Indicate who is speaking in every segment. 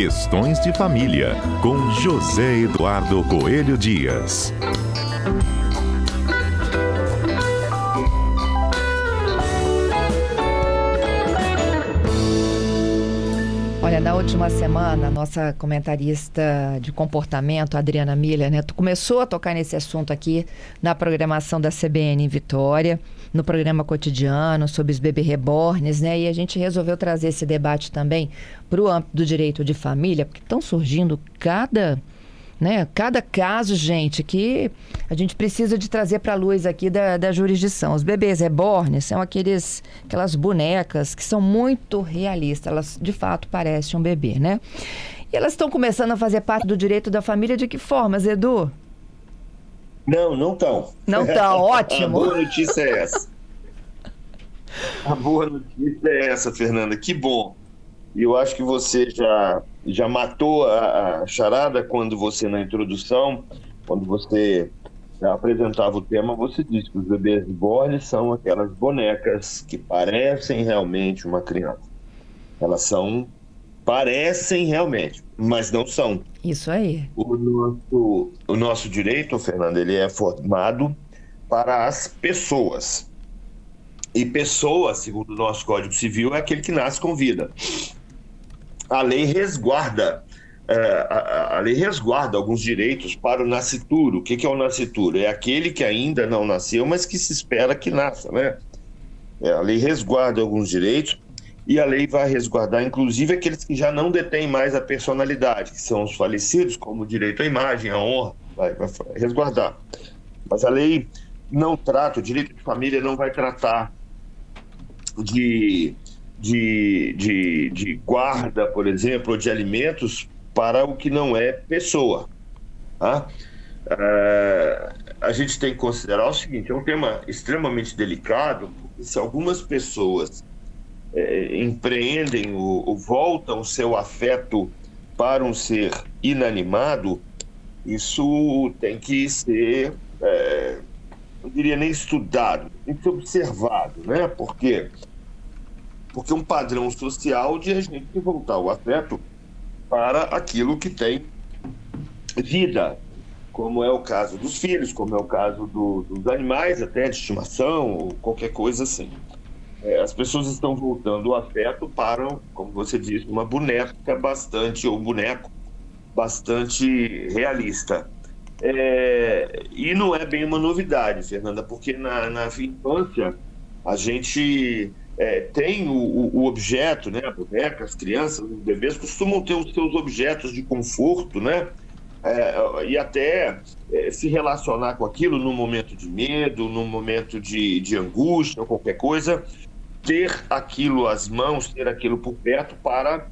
Speaker 1: Questões de Família, com José Eduardo Coelho Dias.
Speaker 2: Olha, na última semana, a nossa comentarista de comportamento, Adriana Miller, né, começou a tocar nesse assunto aqui na programação da CBN em Vitória, no programa Cotidiano, sobre os bebês reborns, né? E a gente resolveu trazer esse debate também para o âmbito do direito de família, porque estão surgindo cada caso, gente, que a gente precisa de trazer para a luz aqui da jurisdição. Os bebês reborns são aquelas bonecas que são muito realistas. Elas, de fato, parecem um bebê, né? E elas estão começando a fazer parte do direito da família de que formas, Edu?
Speaker 3: Não estão.
Speaker 2: Não estão, ótimo.
Speaker 3: A boa notícia é essa. A boa notícia é essa, Fernanda. Que bom. E eu acho que você já matou a charada quando você, na introdução, quando você apresentava o tema, você disse que os bebês reborn são aquelas bonecas que parecem realmente uma criança. Elas parecem realmente, mas não são.
Speaker 2: Isso aí.
Speaker 3: O nosso direito, Fernando, ele é formado para as pessoas. E pessoa, segundo o nosso Código Civil, é aquele que nasce com vida. A lei resguarda alguns direitos para o nascituro. O que é o nascituro? É aquele que ainda não nasceu, mas que se espera que nasça, né? A lei resguarda alguns direitos e a lei vai resguardar, inclusive, aqueles que já não detêm mais a personalidade, que são os falecidos, como o direito à imagem, à honra, vai resguardar. Mas a lei não trata, o direito de família não vai tratar de guarda, por exemplo, ou de alimentos para o que não é pessoa. Tá? A gente tem que considerar o seguinte, é um tema extremamente delicado, porque se algumas pessoas empreendem ou voltam o seu afeto para um ser inanimado, isso tem que ser, não diria nem estudado, tem que ser observado, né? Por quê? Porque um padrão social de a gente voltar o afeto para aquilo que tem vida, como é o caso dos filhos, como é o caso dos animais, até de estimação, ou qualquer coisa assim. As pessoas estão voltando o afeto para, como você disse, uma boneca ou boneco bastante realista. E não é bem uma novidade, Fernanda, porque na infância a gente tem o objeto, né? A boneca, as crianças, os bebês costumam ter os seus objetos de conforto, né? E até se relacionar com aquilo num momento de medo, num momento de angústia ou qualquer coisa, ter aquilo às mãos, ter aquilo por perto para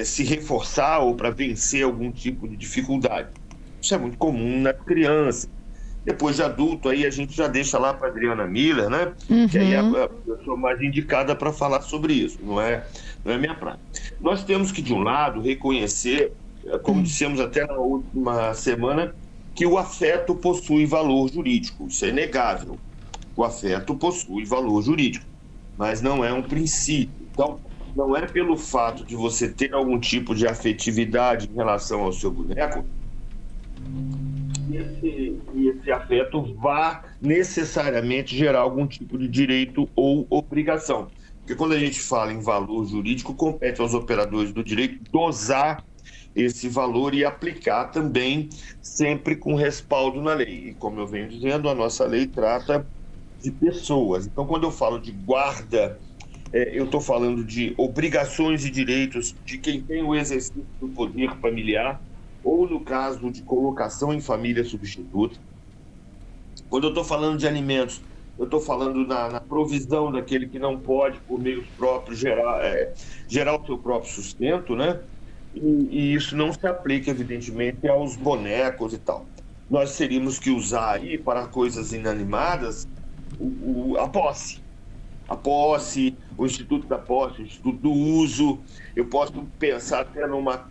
Speaker 3: se reforçar ou para vencer algum tipo de dificuldade. Isso é muito comum na criança. Depois de adulto, aí a gente já deixa lá para Adriana Miller, né?
Speaker 2: Uhum.
Speaker 3: Que aí é a pessoa mais indicada para falar sobre isso, não é minha praia. Nós temos que, de um lado, reconhecer, como dissemos até na última semana, que o afeto possui valor jurídico. Isso é inegável. O afeto possui valor jurídico, mas não é um princípio. Então, não é pelo fato de você ter algum tipo de afetividade em relação ao seu boneco que esse afeto vá necessariamente gerar algum tipo de direito ou obrigação. Porque quando a gente fala em valor jurídico, compete aos operadores do direito dosar esse valor e aplicar também sempre com respaldo na lei. E como eu venho dizendo, a nossa lei trata de pessoas. Então, quando eu falo de guarda, eu estou falando de obrigações e direitos de quem tem o exercício do poder familiar, ou no caso de colocação em família substituta. Quando eu estou falando de alimentos, eu estou falando na provisão daquele que não pode, por meios próprios, gerar o seu próprio sustento, né? E isso não se aplica, evidentemente, aos bonecos e tal. Nós teríamos que usar aí, para coisas inanimadas, a posse. A posse, o Instituto da Posse, o Instituto do Uso. Eu posso pensar até numa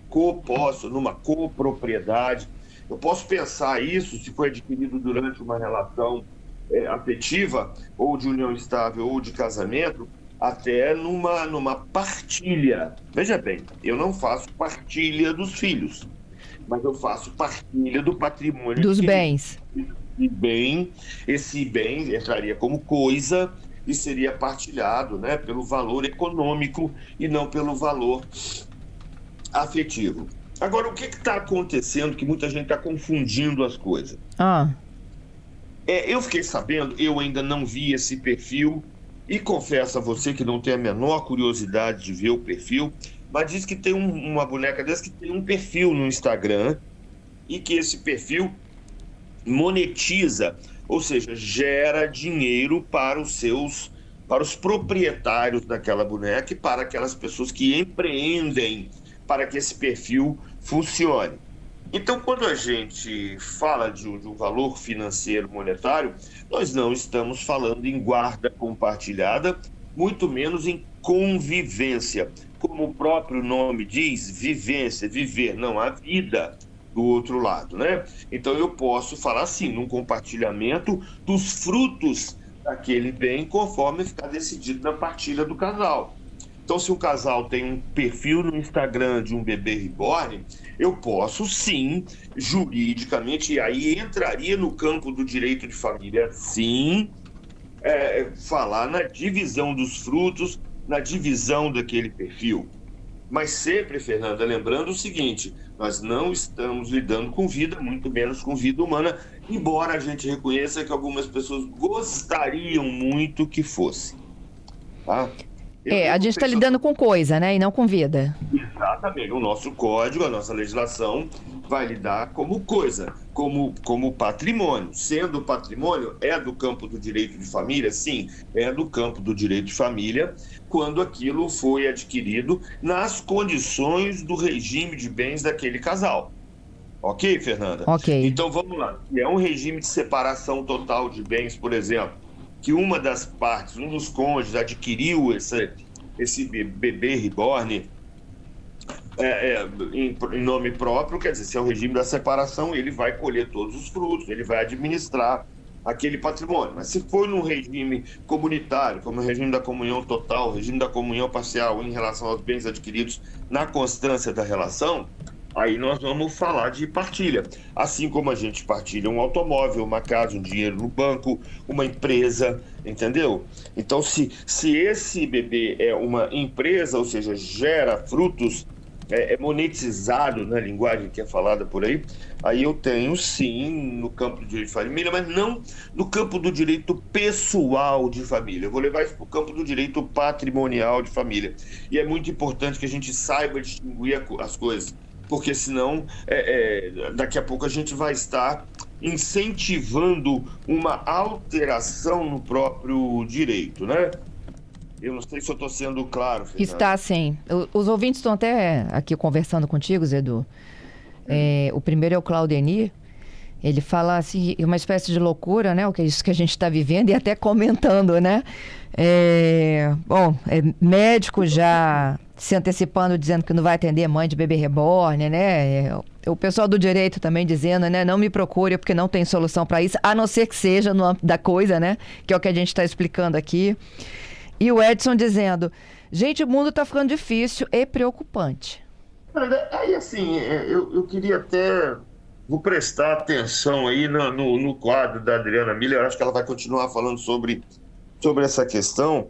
Speaker 3: copropriedade. Eu posso pensar isso, se foi adquirido durante uma relação afetiva, ou de união estável, ou de casamento, até numa partilha. Veja bem, eu não faço partilha dos filhos, mas eu faço partilha do patrimônio
Speaker 2: Dos
Speaker 3: adquirido.
Speaker 2: bens.
Speaker 3: E esse bem entraria como coisa e seria partilhado, né, pelo valor econômico e não pelo valor afetivo. Agora, o que está acontecendo que muita gente está confundindo as coisas? Eu fiquei sabendo, eu ainda não vi esse perfil e confesso a você que não tenho a menor curiosidade de ver o perfil, mas diz que tem uma boneca dessa que tem um perfil no Instagram e que esse perfil monetiza, ou seja, gera dinheiro para os proprietários daquela boneca e para aquelas pessoas que empreendem para que esse perfil funcione. Então, quando a gente fala de um valor financeiro monetário, nós não estamos falando em guarda compartilhada, muito menos em convivência. Como o próprio nome diz, vivência, viver, não há vida do outro lado, né? Então, eu posso falar assim, num compartilhamento dos frutos daquele bem, conforme ficar decidido na partilha do casal. Então, se o casal tem um perfil no Instagram de um bebê reborn, eu posso sim, juridicamente, e aí entraria no campo do direito de família, sim, falar na divisão dos frutos, na divisão daquele perfil. Mas sempre, Fernanda, lembrando o seguinte, nós não estamos lidando com vida, muito menos com vida humana, embora a gente reconheça que algumas pessoas gostariam muito que fosse. Tá?
Speaker 2: A gente está lidando com coisa, né? E não com vida.
Speaker 3: Exatamente. O nosso código, a nossa legislação vai lidar como coisa, como patrimônio. Sendo patrimônio, é do campo do direito de família? Sim, é do campo do direito de família, quando aquilo foi adquirido nas condições do regime de bens daquele casal. Ok, Fernanda?
Speaker 2: Ok.
Speaker 3: Então, vamos lá. É um regime de separação total de bens, por exemplo, que uma das partes, um dos cônjuges adquiriu esse bebê reborn em nome próprio, quer dizer, se é o regime da separação, ele vai colher todos os frutos, ele vai administrar aquele patrimônio. Mas se for num regime comunitário, como o regime da comunhão total, o regime da comunhão parcial em relação aos bens adquiridos na constância da relação, aí nós vamos falar de partilha. Assim como a gente partilha um automóvel, uma casa, um dinheiro no banco, uma empresa, entendeu? Então, se esse bebê é uma empresa, ou seja, gera frutos, é monetizado na linguagem que é falada por aí eu tenho sim no campo do direito de família, mas não no campo do direito pessoal de família. Eu vou levar isso para o campo do direito patrimonial de família. E é muito importante que a gente saiba distinguir as coisas, porque senão daqui a pouco a gente vai estar incentivando uma alteração no próprio direito, né? Eu não sei se eu estou sendo claro, Fernanda.
Speaker 2: Está sim. Os ouvintes estão até aqui conversando contigo, Zedu. O primeiro é o Claudenir. Ele fala assim, uma espécie de loucura, né? O que é isso que a gente está vivendo e até comentando, né? Médico já se antecipando, dizendo que não vai atender mãe de bebê reborn, né? O pessoal do direito também dizendo, né? Não me procure porque não tem solução para isso, a não ser que seja no âmbito da coisa, né? Que é o que a gente está explicando aqui. E o Edson dizendo, gente, o mundo está ficando difícil e preocupante.
Speaker 3: Aí, assim, eu queria até... Vou prestar atenção aí no quadro da Adriana Miller. Eu acho que ela vai continuar falando sobre essa questão.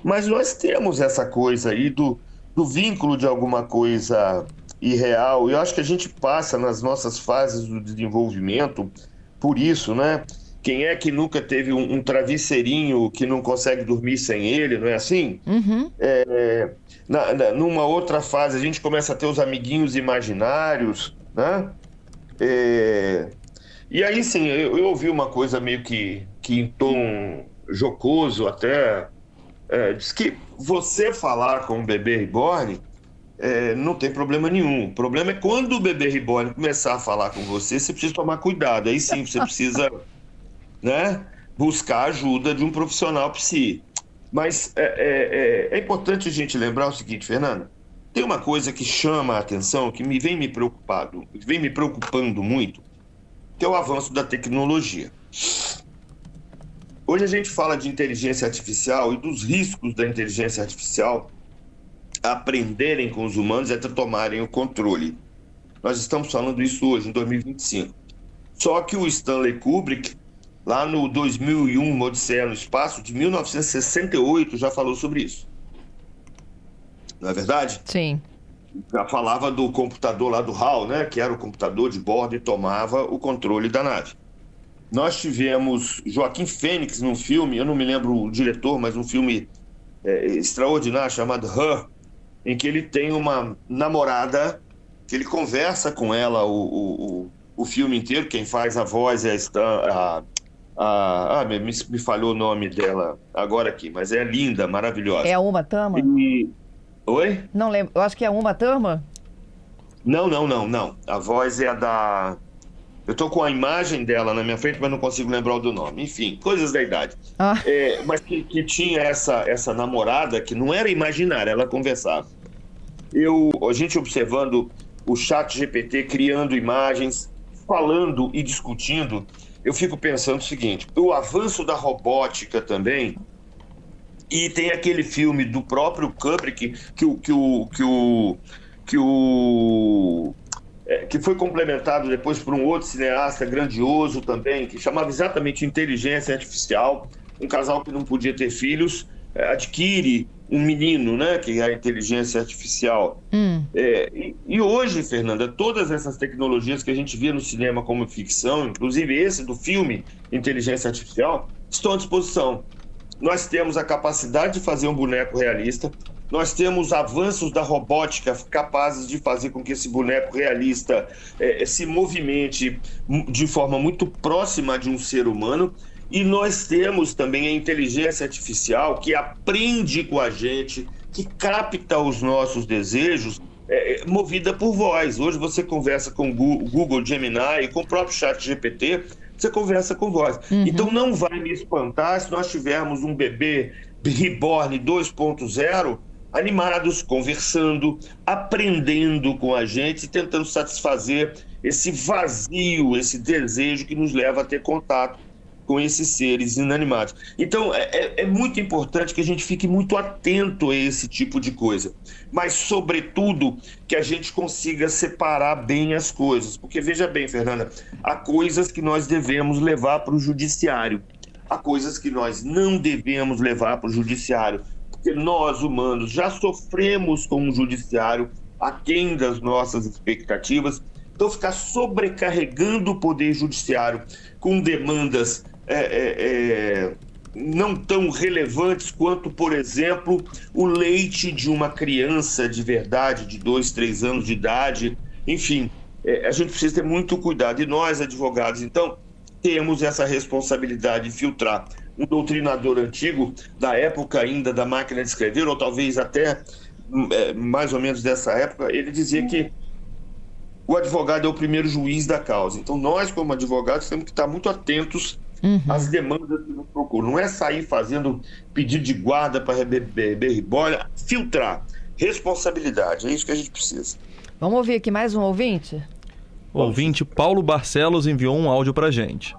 Speaker 3: Mas nós temos essa coisa aí do vínculo de alguma coisa irreal. Eu acho que a gente passa nas nossas fases do desenvolvimento por isso, né? Quem é que nunca teve um travesseirinho que não consegue dormir sem ele, não é assim?
Speaker 2: Uhum.
Speaker 3: Numa outra fase, a gente começa a ter os amiguinhos imaginários, né? E aí, sim, eu ouvi uma coisa meio que em tom jocoso até. Diz que você falar com o bebê reborn não tem problema nenhum. O problema é quando o bebê reborn começar a falar com você, você precisa tomar cuidado. Aí sim, você precisa... né, buscar a ajuda de um profissional psi. Mas é importante a gente lembrar o seguinte, Fernanda, tem uma coisa que chama a atenção, que vem me preocupando muito, que é o avanço da tecnologia. Hoje a gente fala de inteligência artificial e dos riscos da inteligência artificial aprenderem com os humanos até tomarem o controle. Nós estamos falando isso hoje, em 2025. Só que o Stanley Kubrick, lá no 2001, Uma Odisseia no Espaço, de 1968, já falou sobre isso. Não é verdade?
Speaker 2: Sim.
Speaker 3: Já falava do computador lá do HAL, né? Que era o computador de bordo e tomava o controle da nave. Nós tivemos Joaquim Fênix num filme, eu não me lembro o diretor, mas um filme extraordinário chamado Her, em que ele tem uma namorada, que ele conversa com ela o filme inteiro. Quem faz a voz é me falhou o nome dela agora aqui, mas é linda, maravilhosa.
Speaker 2: É a Uma Thurman?
Speaker 3: Oi?
Speaker 2: Não lembro, eu acho que é a Uma Thurman.
Speaker 3: Não. A voz é a da... Eu tô com a imagem dela na minha frente, mas não consigo lembrar do nome. Enfim, coisas da idade. Mas que tinha essa namorada que não era imaginária, ela conversava. A gente observando o ChatGPT criando imagens, falando e discutindo, eu fico pensando o seguinte: o avanço da robótica também, e tem aquele filme do próprio Kubrick que foi complementado depois por um outro cineasta grandioso também, que chamava exatamente Inteligência Artificial. Um casal que não podia ter filhos adquire um menino, né, que é a inteligência artificial. E hoje, Fernanda, todas essas tecnologias que a gente via no cinema como ficção, inclusive esse do filme Inteligência Artificial, estão à disposição. Nós temos a capacidade de fazer um boneco realista, nós temos avanços da robótica capazes de fazer com que esse boneco realista se movimente de forma muito próxima de um ser humano, e nós temos também a inteligência artificial que aprende com a gente, que capta os nossos desejos, movida por voz. Hoje você conversa com o Google Gemini e com o próprio ChatGPT, você conversa com voz. Então não vai me espantar se nós tivermos um bebê reborn 2.0 animados, conversando, aprendendo com a gente, tentando satisfazer esse vazio, esse desejo que nos leva a ter contato com esses seres inanimados. Então, é muito importante que a gente fique muito atento a esse tipo de coisa, mas, sobretudo, que a gente consiga separar bem as coisas. Porque, veja bem, Fernanda, há coisas que nós devemos levar para o judiciário, há coisas que nós não devemos levar para o judiciário, porque nós, humanos, já sofremos com o judiciário aquém das nossas expectativas. Então, ficar sobrecarregando o poder judiciário com demandas não tão relevantes quanto, por exemplo, o leite de uma criança de verdade, de 2, 3 anos de idade. Enfim, a gente precisa ter muito cuidado. E nós, advogados, então, temos essa responsabilidade de filtrar. Um doutrinador antigo, da época ainda da máquina de escrever, ou talvez até mais ou menos dessa época, ele dizia que o advogado é o primeiro juiz da causa. Então, nós, como advogados, temos que estar muito atentos às demandas que nos procuram. Não é sair fazendo pedido de guarda para beber ribolha, filtrar. Responsabilidade, é isso que a gente precisa.
Speaker 2: Vamos ouvir aqui mais um ouvinte?
Speaker 4: O ouvinte Paulo Barcelos enviou um áudio para a gente.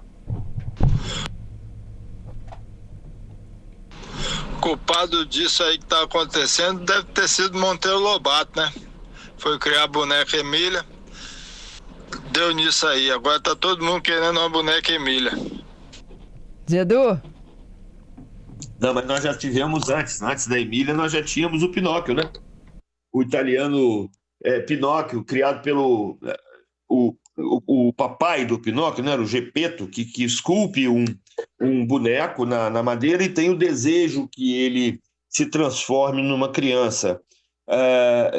Speaker 5: O culpado disso aí que está acontecendo deve ter sido Monteiro Lobato, né? Foi criar a boneca Emília. Deu nisso aí. Agora tá todo mundo querendo uma boneca Emília.
Speaker 2: Zedu?
Speaker 3: Não, mas nós já tivemos antes da Emília, nós já tínhamos o Pinóquio, né? O italiano Pinóquio, criado pelo o papai do Pinóquio, né? O Geppetto, que esculpe um boneco na madeira e tem o desejo que ele se transforme numa criança.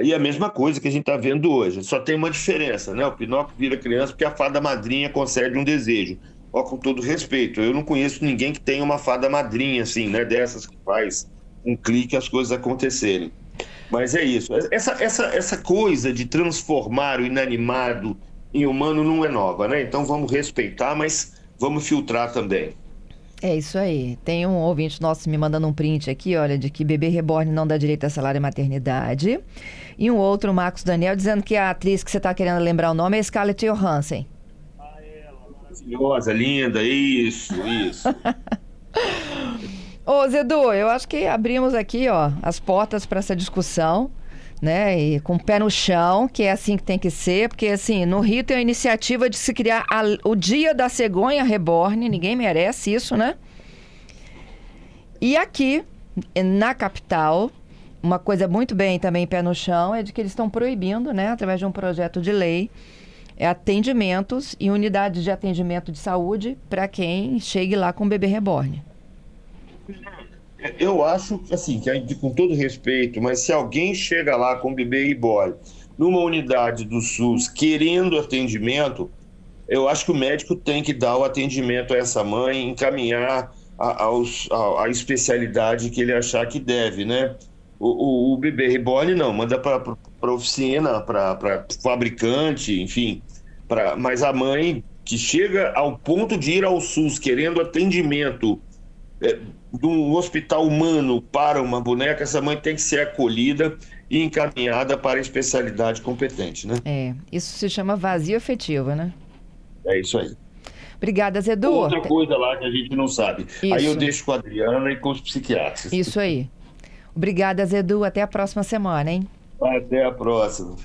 Speaker 3: E a mesma coisa que a gente está vendo hoje, só tem uma diferença, né? O Pinóquio vira criança porque a fada madrinha concede um desejo. Ó, com todo respeito, eu não conheço ninguém que tenha uma fada madrinha assim, né? Dessas que faz um clique e as coisas acontecerem. Mas é isso. Essa coisa de transformar o inanimado em humano não é nova, né? Então vamos respeitar, mas vamos filtrar também.
Speaker 2: É isso aí. Tem um ouvinte nosso me mandando um print aqui, olha, de que bebê reborn não dá direito a salário e maternidade. E um outro, o Marcos Daniel, dizendo que a atriz que você está querendo lembrar o nome é Scarlett Johansson.
Speaker 3: Maravilhosa, linda, isso.
Speaker 2: Ô, Zedu, eu acho que abrimos aqui, ó, as portas para essa discussão, né? E com o pé no chão, que é assim que tem que ser, porque assim, no Rio tem a iniciativa de se criar o Dia da Cegonha Reborn, ninguém merece isso, né? E aqui, na capital, uma coisa muito bem também pé no chão é de que eles estão proibindo, né, através de um projeto de lei, atendimentos e unidades de atendimento de saúde para quem chegue lá com bebê reborn.
Speaker 3: Eu acho, assim, que com todo respeito, mas se alguém chega lá com bebê reborn numa unidade do SUS querendo atendimento, eu acho que o médico tem que dar o atendimento a essa mãe, encaminhar a especialidade que ele achar que deve, né? O bebê reborn não, manda para oficina, para fabricante, enfim. Mas a mãe que chega ao ponto de ir ao SUS querendo atendimento de um hospital humano para uma boneca, essa mãe tem que ser acolhida e encaminhada para a especialidade competente, né?
Speaker 2: Isso se chama vazio afetivo, né?
Speaker 3: É isso aí.
Speaker 2: Obrigada, Zedu.
Speaker 3: Outra coisa lá que a gente não sabe.
Speaker 2: Isso.
Speaker 3: Aí eu deixo com a Adriana e com os psiquiatras.
Speaker 2: Isso aí. Obrigada, Zedu. Até a próxima semana, hein?
Speaker 3: Até a próxima.